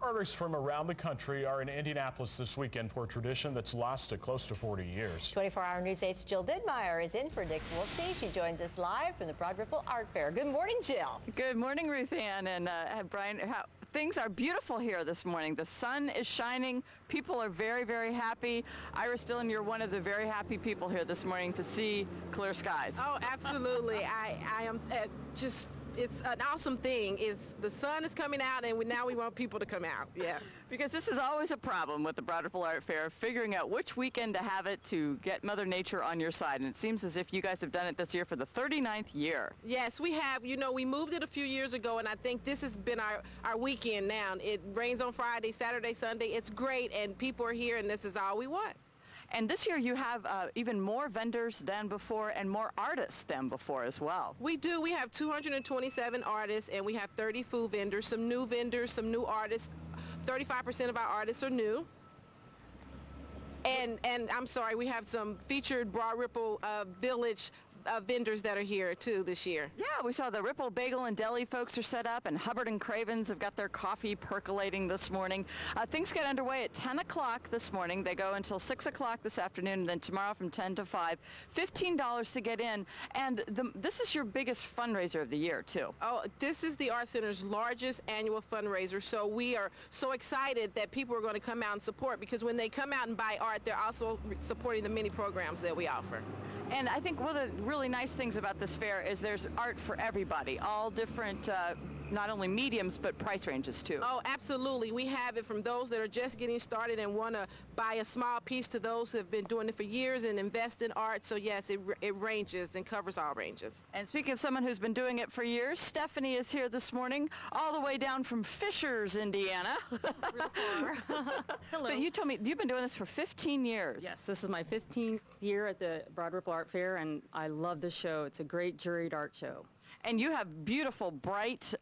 Artists from around the country are in Indianapolis this weekend for a tradition that's lasted close to 40 years. 24-hour News 8's Jill Ditmire is in for Dick Wolfsey. She joins us live from the Broad Ripple Art Fair. Good morning, Jill. Good morning, Ruth Ann and Brian. Things are beautiful here this morning. The sun is shining. People are very, very happy. Iris Dillon, you're one of the very happy people here this morning to see clear skies. Oh, absolutely. I am just... It's an awesome thing. The sun is coming out, and now we want people to come out. Yeah. Because this is always a problem with the Broad Ripple Art Fair, figuring out which weekend to have it to get Mother Nature on your side. And it seems as if you guys have done it this year for the 39th year. Yes, we have. You know, we moved it a few years ago, and I think this has been our weekend now. It rains on Friday, Saturday, Sunday. It's great, and people are here, and this is all we want. And this year you have even more vendors than before and more artists than before as well. We do. We have 227 artists, and we have 30 food vendors, some new artists. 35% of our artists are new. And I'm sorry, we have some featured Broad Ripple Village vendors that are here too this year. Yeah, we saw the Ripple Bagel and Deli folks are set up, and Hubbard and Cravens have got their coffee percolating this morning. Things get underway at 10 o'clock this morning. They go until 6 o'clock this afternoon, and then tomorrow from 10 to 5. $15 to get in, and this is your biggest fundraiser of the year too. Oh, this is the Art Center's largest annual fundraiser, so we are so excited that people are going to come out and support, because when they come out and buy art, they're also supporting the many programs that we offer. And I think one of the really nice things about this fair is there's art for everybody, all different, not only mediums, but price ranges too. Oh, absolutely. We have it from those that are just getting started and want to buy a small piece to those who have been doing it for years and invest in art. So yes, it ranges and covers all ranges. And speaking of someone who's been doing it for years, Stephanie is here this morning, all the way down from Fishers, Indiana. Hello. But you told me you've been doing this for 15 years. Yes, this is my 15th year at the Broad Ripple Art Fair, and I love the show. It's a great juried art show. And you have beautiful, bright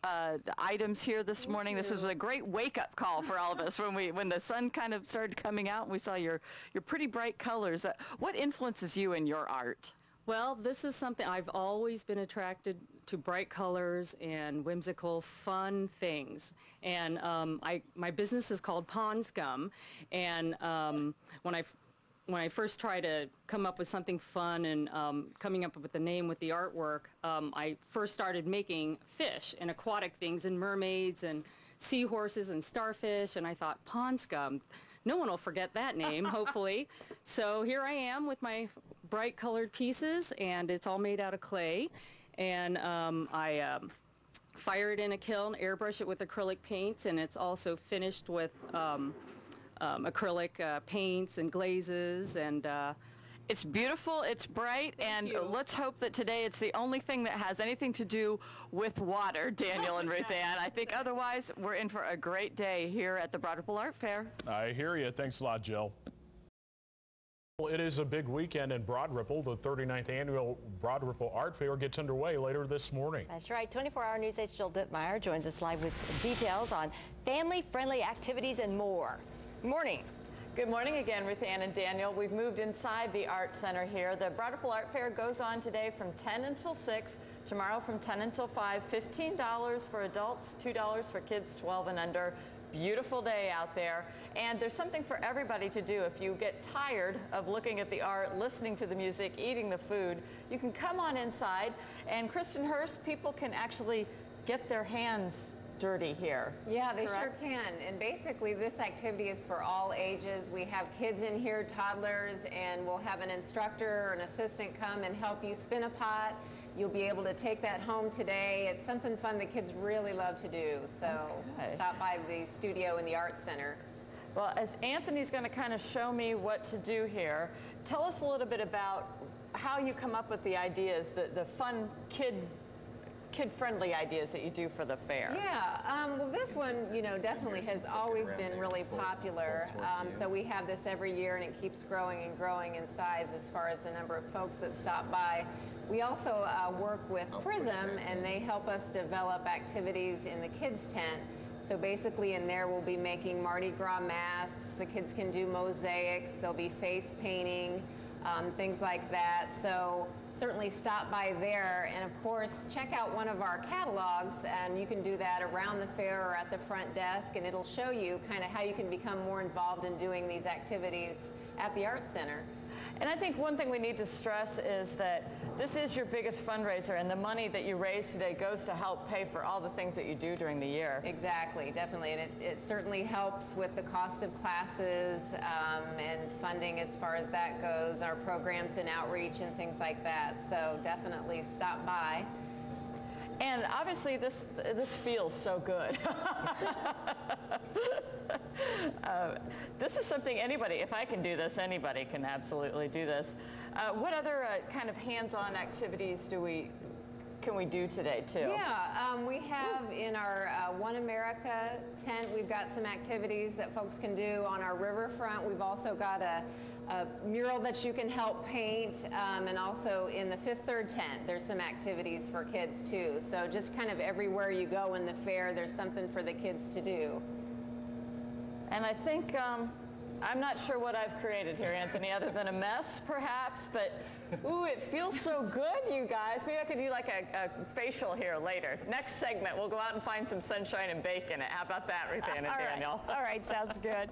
items here this morning. This was a great wake-up call for all of us when the sun kind of started coming out and we saw your pretty bright colors. What influences you in your art? Well, this is something I've always been attracted to, bright colors and whimsical, fun things. And my business is called Scum, and when I first tried to come up with something fun and coming up with the name with the artwork, I first started making fish and aquatic things and mermaids and seahorses and starfish, and I thought, Pond Scum, no one will forget that name, hopefully. So here I am with my bright colored pieces, and it's all made out of clay. And I fire it in a kiln, airbrush it with acrylic paints, and it's also finished with acrylic paints and glazes, and it's beautiful, it's bright, and let's hope that today it's the only thing that has anything to do with water, Daniel and Ruth Ann. I think otherwise we're in for a great day here at the Broad Ripple Art Fair. I hear you. Thanks a lot, Jill. Well, it is a big weekend in Broad Ripple. The 39th annual Broad Ripple Art Fair gets underway later this morning. That's right. 24-hour News 8's Jill Ditmire joins us live with details on family-friendly activities and more. Good morning. Good morning again, Ruth Ann and Daniel. We've moved inside the Art Center here. The Broad Ripple Art Fair goes on today from 10 until 6, tomorrow from 10 until 5, $15 for adults, $2 for kids 12 and under. Beautiful day out there, and there's something for everybody to do. If you get tired of looking at the art, listening to the music, eating the food, you can come on inside, and Kris Hurst, people can actually get their hands dirty here. Yeah, they correct? Sure can. And basically this activity is for all ages. We have kids in here, toddlers, and we'll have an instructor or an assistant come and help you spin a pot. You'll be able to take that home today. It's something fun the kids really love to do. So stop by the studio in the Art Center. Well, as Anthony's going to kind of show me what to do here, tell us a little bit about how you come up with the ideas, the fun kid-friendly ideas that you do for the fair. Yeah, well this one, you know, definitely has always been really popular. So we have this every year, and it keeps growing and growing in size as far as the number of folks that stop by. We also work with Prism, and they help us develop activities in the kids' tent. So basically in there we'll be making Mardi Gras masks. The kids can do mosaics. There'll be face painting, things like that. So certainly stop by there, and of course check out one of our catalogs, and you can do that around the fair or at the front desk, and it'll show you kind of how you can become more involved in doing these activities at the Art Center. And I think one thing we need to stress is that this is your biggest fundraiser, and the money that you raise today goes to help pay for all the things that you do during the year. Exactly, definitely, and it certainly helps with the cost of classes and funding as far as that goes, our programs and outreach and things like that, so definitely stop by. And obviously this feels so good. This is something anybody, if I can do this, anybody can absolutely do this. What other kind of hands-on activities can we do today too? Yeah, we have in our OneAmerica tent, we've got some activities that folks can do on our riverfront. We've also got a mural that you can help paint, and also in the Fifth Third tent there's some activities for kids too. So just kind of everywhere you go in the fair there's something for the kids to do. And I think, I'm not sure what I've created here, Anthony, other than a mess perhaps, but ooh, it feels so good, you guys. Maybe I could do like a facial here later. Next segment, we'll go out and find some sunshine and bake in it. How about that, Ruth Ann and Daniel? All right, sounds good.